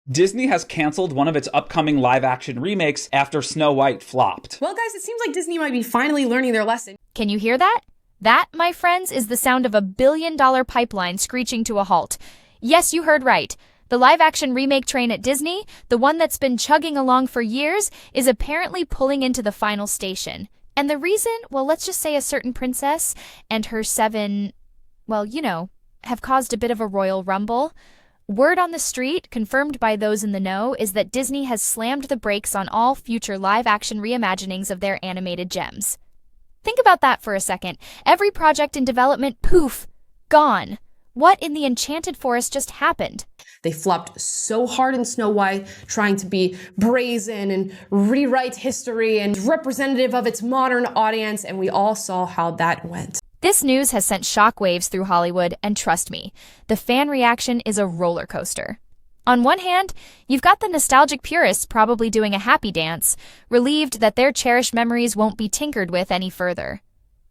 Disney has canceled one of its upcoming live-action remakes after Snow White flopped. Well, guys, it seems like Disney might be finally learning their lesson. Can you hear that? That, my friends, is the sound of a billion-dollar pipeline screeching to a halt. Yes, you heard right. The live-action remake train at Disney, the one that's been chugging along for years, is apparently pulling into the final station. And the reason, well, let's just say a certain princess and her 7, well, you know, have caused a bit of a royal rumble. Word on the street, confirmed by those in the know, is that Disney has slammed the brakes on all future live-action reimaginings of their animated gems. Think about that for a second. Every project in development, poof, gone. What in the enchanted forest just happened? They flopped so hard in Snow White, trying to be brazen and rewrite history and representative of its modern audience, and we all saw how that went. This news has sent shockwaves through Hollywood, and trust me, the fan reaction is a roller coaster. On one hand, you've got the nostalgic purists probably doing a happy dance, relieved that their cherished memories won't be tinkered with any further.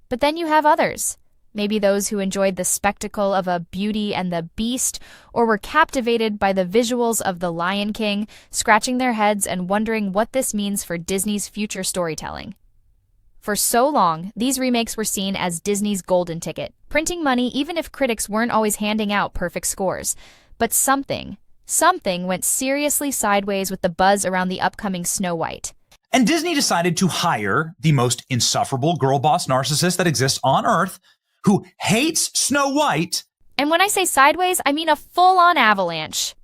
But then you have others. Maybe those who enjoyed the spectacle of a Beauty and the Beast, or were captivated by the visuals of The Lion King, scratching their heads and wondering what this means for Disney's future storytelling. For so long, these remakes were seen as Disney's golden ticket, printing money even if critics weren't always handing out perfect scores. But something went seriously sideways with the buzz around the upcoming Snow White. And Disney decided to hire the most insufferable girl boss narcissist that exists on Earth, who hates Snow White. And when I say sideways, I mean a full-on avalanche.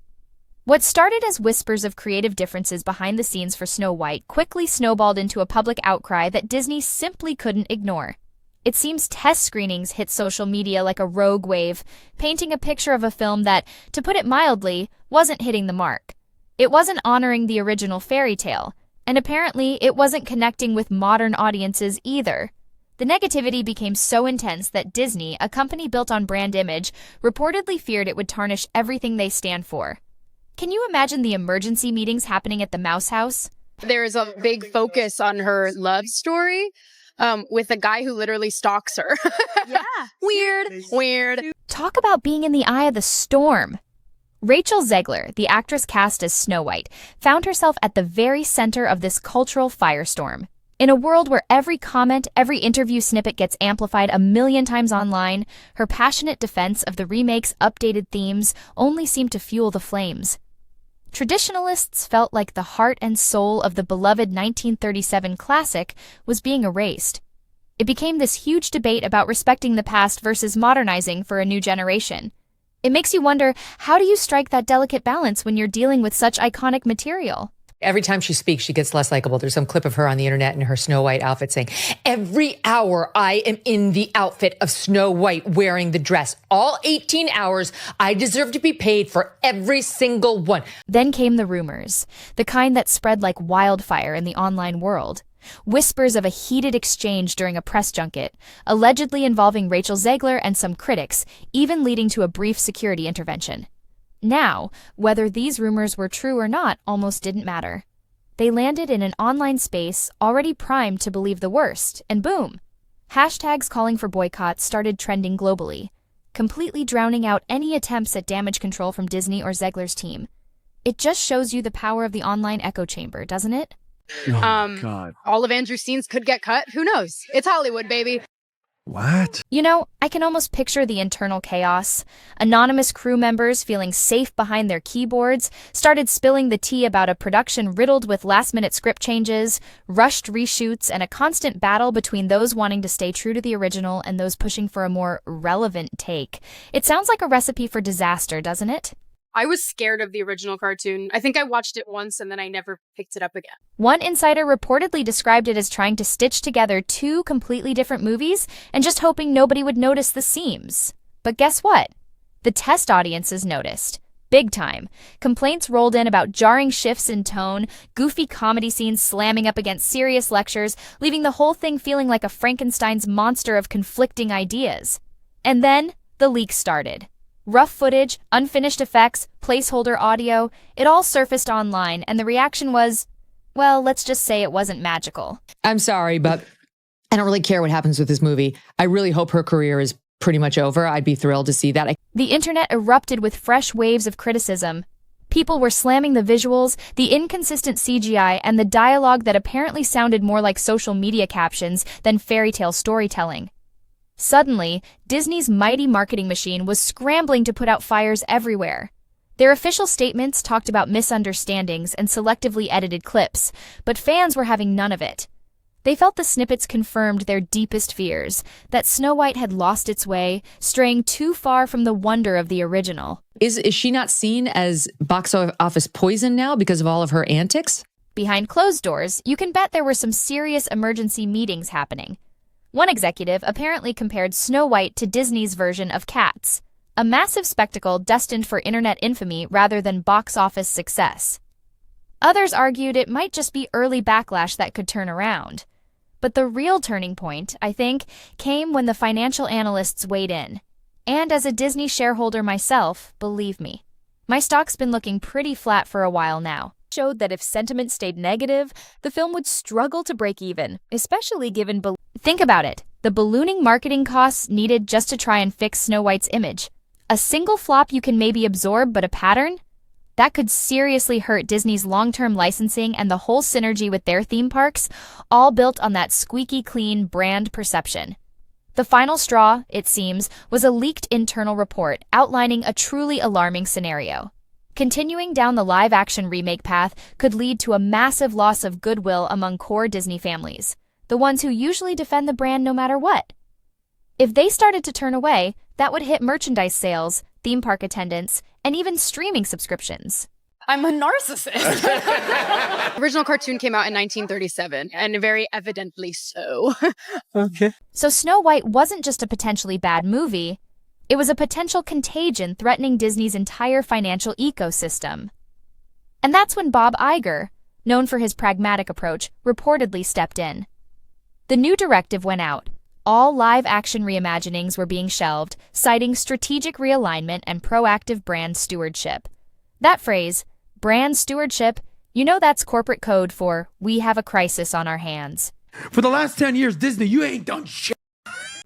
What started as whispers of creative differences behind the scenes for Snow White quickly snowballed into a public outcry that Disney simply couldn't ignore. It seems test screenings hit social media like a rogue wave, painting a picture of a film that, to put it mildly, wasn't hitting the mark. It wasn't honoring the original fairy tale, and apparently it wasn't connecting with modern audiences either. The negativity became so intense that Disney, a company built on brand image, reportedly feared it would tarnish everything they stand for. Can you imagine the emergency meetings happening at the Mouse House? There's a big focus on her love story with a guy who literally stalks her. Yeah. Weird. Talk about being in the eye of the storm. Rachel Zegler, the actress cast as Snow White, found herself at the very center of this cultural firestorm. In a world where every comment, every interview snippet gets amplified a million times online, her passionate defense of the remake's updated themes only seemed to fuel the flames. Traditionalists felt like the heart and soul of the beloved 1937 classic was being erased. It became this huge debate about respecting the past versus modernizing for a new generation. It makes you wonder, how do you strike that delicate balance when you're dealing with such iconic material? Every time she speaks, she gets less likable. There's some clip of her on the internet in her Snow White outfit saying, "Every hour I am in the outfit of Snow White wearing the dress. All 18 hours, I deserve to be paid for every single one." Then came the rumors, the kind that spread like wildfire in the online world. Whispers of a heated exchange during a press junket, allegedly involving Rachel Zegler and some critics, even leading to a brief security intervention. Now, whether these rumors were true or not almost didn't matter. They landed in an online space already primed to believe the worst, and boom! Hashtags calling for boycotts started trending globally, completely drowning out any attempts at damage control from Disney or Zegler's team. It just shows you the power of the online echo chamber, doesn't it? God. All of Andrew's scenes could get cut. Who knows? It's Hollywood, baby. What? You know, I can almost picture the internal chaos. Anonymous crew members, feeling safe behind their keyboards, started spilling the tea about a production riddled with last-minute script changes, rushed reshoots, and a constant battle between those wanting to stay true to the original and those pushing for a more relevant take. It sounds like a recipe for disaster, doesn't it? I was scared of the original cartoon. I think I watched it once and then I never picked it up again. One insider reportedly described it as trying to stitch together two completely different movies and just hoping nobody would notice the seams. But guess what? The test audiences noticed. Big time. Complaints rolled in about jarring shifts in tone, goofy comedy scenes slamming up against serious lectures, leaving the whole thing feeling like a Frankenstein's monster of conflicting ideas. And then the leaks started. Rough footage, unfinished effects, placeholder audio, it all surfaced online, and the reaction was, well, let's just say it wasn't magical. I'm sorry, but I don't really care what happens with this movie. I really hope her career is pretty much over. I'd be thrilled to see that. The internet erupted with fresh waves of criticism. People were slamming the visuals, the inconsistent CGI, and the dialogue that apparently sounded more like social media captions than fairy tale storytelling. Suddenly, Disney's mighty marketing machine was scrambling to put out fires everywhere. Their official statements talked about misunderstandings and selectively edited clips, but fans were having none of it. They felt the snippets confirmed their deepest fears, that Snow White had lost its way, straying too far from the wonder of the original. Is she not seen as box office poison now because of all of her antics? Behind closed doors, you can bet there were some serious emergency meetings happening. One executive apparently compared Snow White to Disney's version of Cats, a massive spectacle destined for internet infamy rather than box office success. Others argued it might just be early backlash that could turn around. But the real turning point, I think, came when the financial analysts weighed in. And as a Disney shareholder myself, believe me, my stock's been looking pretty flat for a while now. Showed that if sentiment stayed negative, the film would struggle to break even, especially given Think about it, the ballooning marketing costs needed just to try and fix Snow White's image. A single flop you can maybe absorb, but a pattern? That could seriously hurt Disney's long-term licensing and the whole synergy with their theme parks, all built on that squeaky clean brand perception. The final straw, it seems, was a leaked internal report outlining a truly alarming scenario. Continuing down the live-action remake path could lead to a massive loss of goodwill among core Disney families, the ones who usually defend the brand no matter what. If they started to turn away, that would hit merchandise sales, theme park attendance, and even streaming subscriptions. I'm a narcissist. The original cartoon came out in 1937, and very evidently so. Okay. So Snow White wasn't just a potentially bad movie, it was a potential contagion threatening Disney's entire financial ecosystem. And that's when Bob Iger, known for his pragmatic approach, reportedly stepped in. The new directive went out. All live-action reimaginings were being shelved, citing strategic realignment and proactive brand stewardship. That phrase, brand stewardship, you know that's corporate code for, we have a crisis on our hands. For the last 10 years, Disney, you ain't done shit.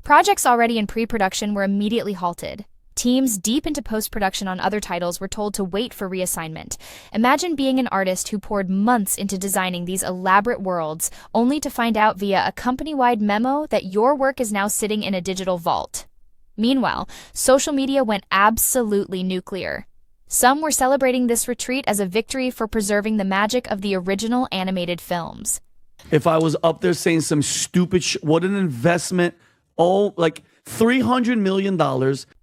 Projects already in pre-production were immediately halted. Teams deep into post-production on other titles were told to wait for reassignment. Imagine being an artist who poured months into designing these elaborate worlds, only to find out via a company-wide memo that your work is now sitting in a digital vault. Meanwhile, social media went absolutely nuclear. Some were celebrating this retreat as a victory for preserving the magic of the original animated films. If I was up there saying some stupid what an investment, like $300 million.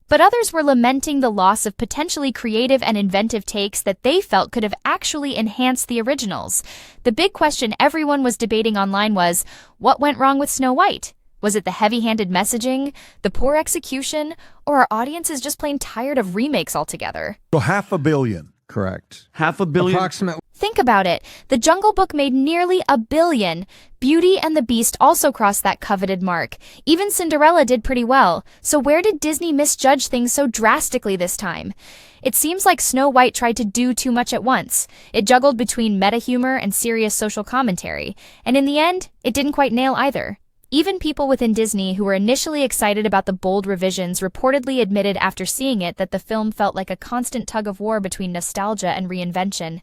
But others were lamenting the loss of potentially creative and inventive takes that they felt could have actually enhanced the originals. The big question everyone was debating online was, what went wrong with Snow White? Was it the heavy-handed messaging, the poor execution, or are audiences just plain tired of remakes altogether? So $500 million. Correct. $500 million. Approximately. Think about it. The Jungle Book made nearly $1 billion. Beauty and the Beast also crossed that coveted mark. Even Cinderella did pretty well. So where did Disney misjudge things so drastically this time? It seems like Snow White tried to do too much at once. It juggled between meta humor and serious social commentary. And in the end, it didn't quite nail either. Even people within Disney who were initially excited about the bold revisions reportedly admitted after seeing it that the film felt like a constant tug-of-war between nostalgia and reinvention.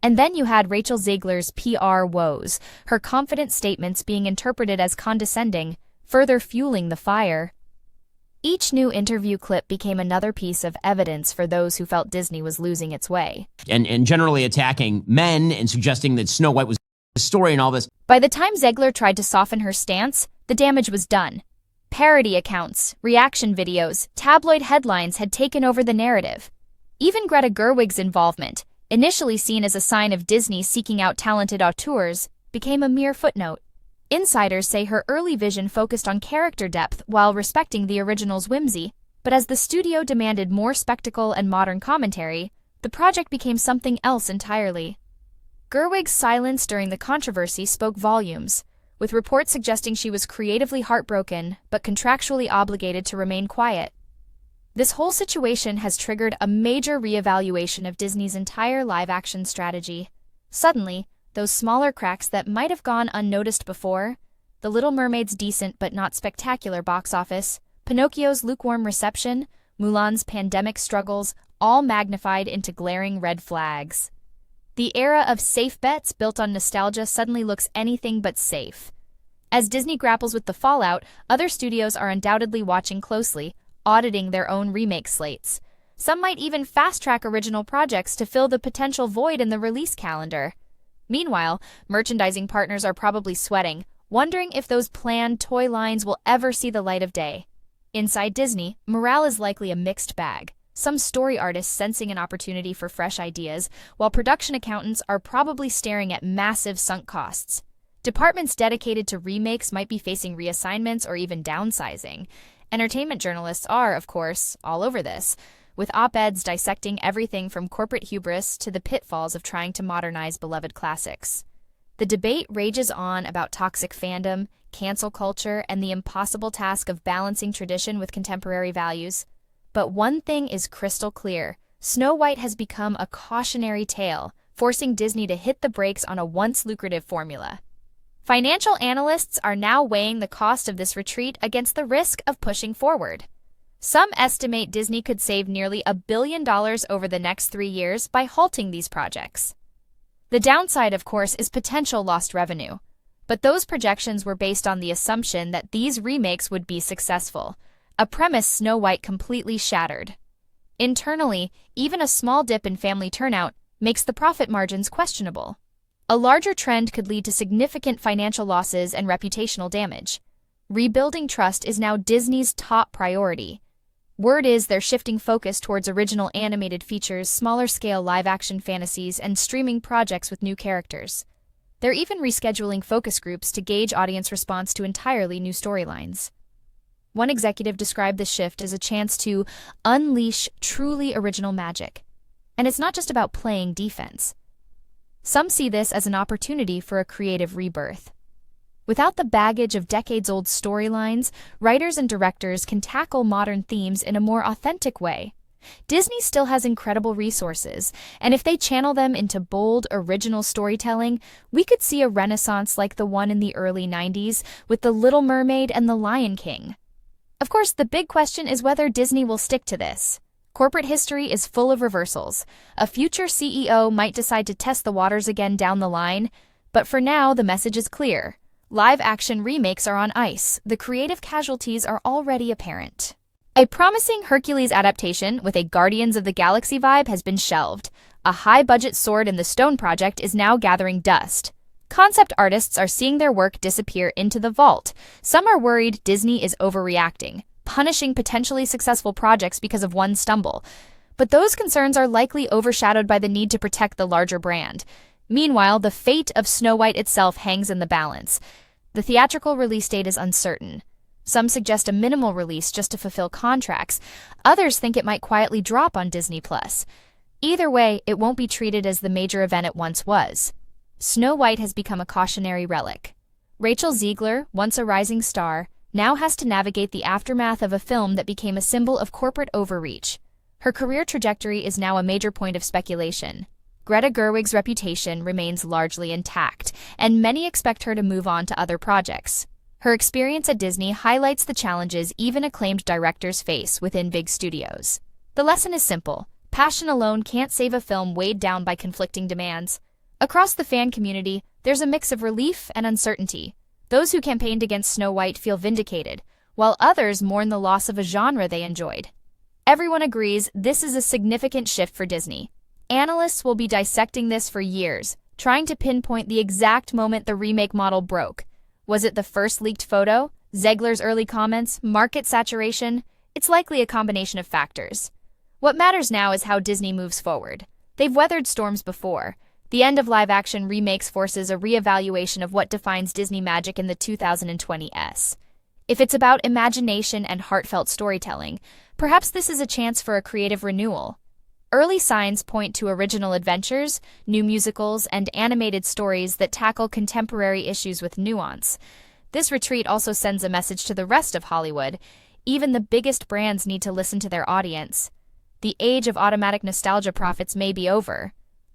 And then you had Rachel Zegler's PR woes, her confident statements being interpreted as condescending, further fueling the fire. Each new interview clip became another piece of evidence for those who felt Disney was losing its way. And generally attacking men and suggesting that Snow White was the story and all this. By the time Zegler tried to soften her stance, the damage was done. Parody accounts, reaction videos, tabloid headlines had taken over the narrative. Even Greta Gerwig's involvement, initially seen as a sign of Disney seeking out talented auteurs, became a mere footnote. Insiders say her early vision focused on character depth while respecting the original's whimsy, but as the studio demanded more spectacle and modern commentary, the project became something else entirely. Gerwig's silence during the controversy spoke volumes, with reports suggesting she was creatively heartbroken but contractually obligated to remain quiet. This whole situation has triggered a major reevaluation of Disney's entire live-action strategy. Suddenly, those smaller cracks that might have gone unnoticed before, The Little Mermaid's decent but not spectacular box office, Pinocchio's lukewarm reception, Mulan's pandemic struggles, all magnified into glaring red flags. The era of safe bets built on nostalgia suddenly looks anything but safe. As Disney grapples with the fallout, other studios are undoubtedly watching closely, auditing their own remake slates. Some might even fast-track original projects to fill the potential void in the release calendar. Meanwhile, merchandising partners are probably sweating, wondering if those planned toy lines will ever see the light of day. Inside Disney, morale is likely a mixed bag. Some story artists sensing an opportunity for fresh ideas, while production accountants are probably staring at massive sunk costs. Departments dedicated to remakes might be facing reassignments or even downsizing. Entertainment journalists are, of course, all over this, with op-eds dissecting everything from corporate hubris to the pitfalls of trying to modernize beloved classics. The debate rages on about toxic fandom, cancel culture, and the impossible task of balancing tradition with contemporary values. But one thing is crystal clear. Snow White has become a cautionary tale, forcing Disney to hit the brakes on a once lucrative formula. Financial analysts are now weighing the cost of this retreat against the risk of pushing forward. Some estimate Disney could save nearly $1 billion over the next 3 years by halting these projects. The downside, of course, is potential lost revenue. But those projections were based on the assumption that these remakes would be successful, a premise Snow White completely shattered. Internally, even a small dip in family turnout makes the profit margins questionable. A larger trend could lead to significant financial losses and reputational damage. Rebuilding trust is now Disney's top priority. Word is they're shifting focus towards original animated features, smaller-scale live-action fantasies, and streaming projects with new characters. They're even rescheduling focus groups to gauge audience response to entirely new storylines. One executive described this shift as a chance to unleash truly original magic. And it's not just about playing defense. Some see this as an opportunity for a creative rebirth. Without the baggage of decades-old storylines, writers and directors can tackle modern themes in a more authentic way. Disney still has incredible resources, and if they channel them into bold, original storytelling, we could see a renaissance like the one in the early 90s with The Little Mermaid and The Lion King. Of course, the big question is whether Disney will stick to this. Corporate history is full of reversals. A future CEO might decide to test the waters again down the line, but for now, the message is clear. Live-action remakes are on ice. The creative casualties are already apparent. A promising Hercules adaptation with a Guardians of the Galaxy vibe has been shelved. A high-budget Sword in the Stone project is now gathering dust. Concept artists are seeing their work disappear into the vault. Some are worried Disney is overreacting, punishing potentially successful projects because of one stumble. But those concerns are likely overshadowed by the need to protect the larger brand. Meanwhile, the fate of Snow White itself hangs in the balance. The theatrical release date is uncertain. Some suggest a minimal release just to fulfill contracts. Others think it might quietly drop on Disney+. Either way, it won't be treated as the major event it once was. Snow White has become a cautionary relic. Rachel Zegler, once a rising star, now has to navigate the aftermath of a film that became a symbol of corporate overreach. Her career trajectory is now a major point of speculation. Greta Gerwig's reputation remains largely intact, and many expect her to move on to other projects. Her experience at Disney highlights the challenges even acclaimed directors face within big studios. The lesson is simple. Passion alone can't save a film weighed down by conflicting demands. Across the fan community, there's a mix of relief and uncertainty. Those who campaigned against Snow White feel vindicated, while others mourn the loss of a genre they enjoyed. Everyone agrees this is a significant shift for Disney. Analysts will be dissecting this for years, trying to pinpoint the exact moment the remake model broke. Was it the first leaked photo? Zegler's early comments? Market saturation? It's likely a combination of factors. What matters now is how Disney moves forward. They've weathered storms before. The end of live-action remakes forces a reevaluation of what defines Disney magic in the 2020s. If it's about imagination and heartfelt storytelling, perhaps this is a chance for a creative renewal. Early signs point to original adventures, new musicals, and animated stories that tackle contemporary issues with nuance. This retreat also sends a message to the rest of Hollywood. Even the biggest brands need to listen to their audience. The age of automatic nostalgia profits may be over.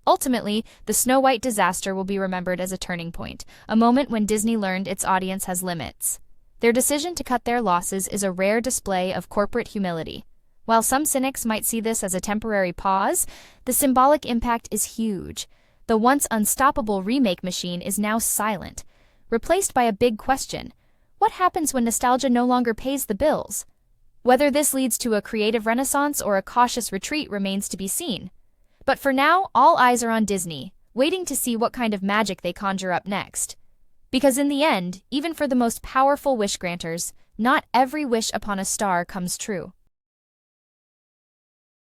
Ultimately, the Snow White disaster will be remembered as a turning point, a moment when Disney learned its audience has limits. Their decision to cut their losses is a rare display of corporate humility. While some cynics might see this as a temporary pause, the symbolic impact is huge. The once unstoppable remake machine is now silent, replaced by a big question. What happens when nostalgia no longer pays the bills? Whether this leads to a creative renaissance or a cautious retreat remains to be seen. But for now, all eyes are on Disney, waiting to see what kind of magic they conjure up next. Because in the end, even for the most powerful wish granters, not every wish upon a star comes true.